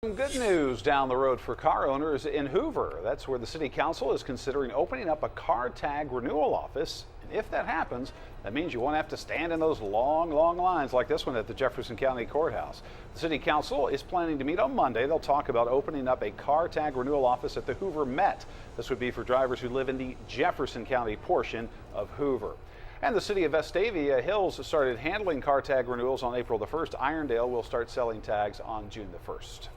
Some good news down the road for car owners in Hoover. That's where the city council is considering opening up a car tag renewal office. And if that happens, that means you won't have to stand in those long lines like this one at the Jefferson County Courthouse. The city council is planning to meet on Monday. They'll talk about opening up a car tag renewal office at the Hoover Met. This would be for drivers who live in the Jefferson County portion of Hoover. And the city of Vestavia Hills started handling car tag renewals on April the 1st. Irondale will start selling tags on June the 1st.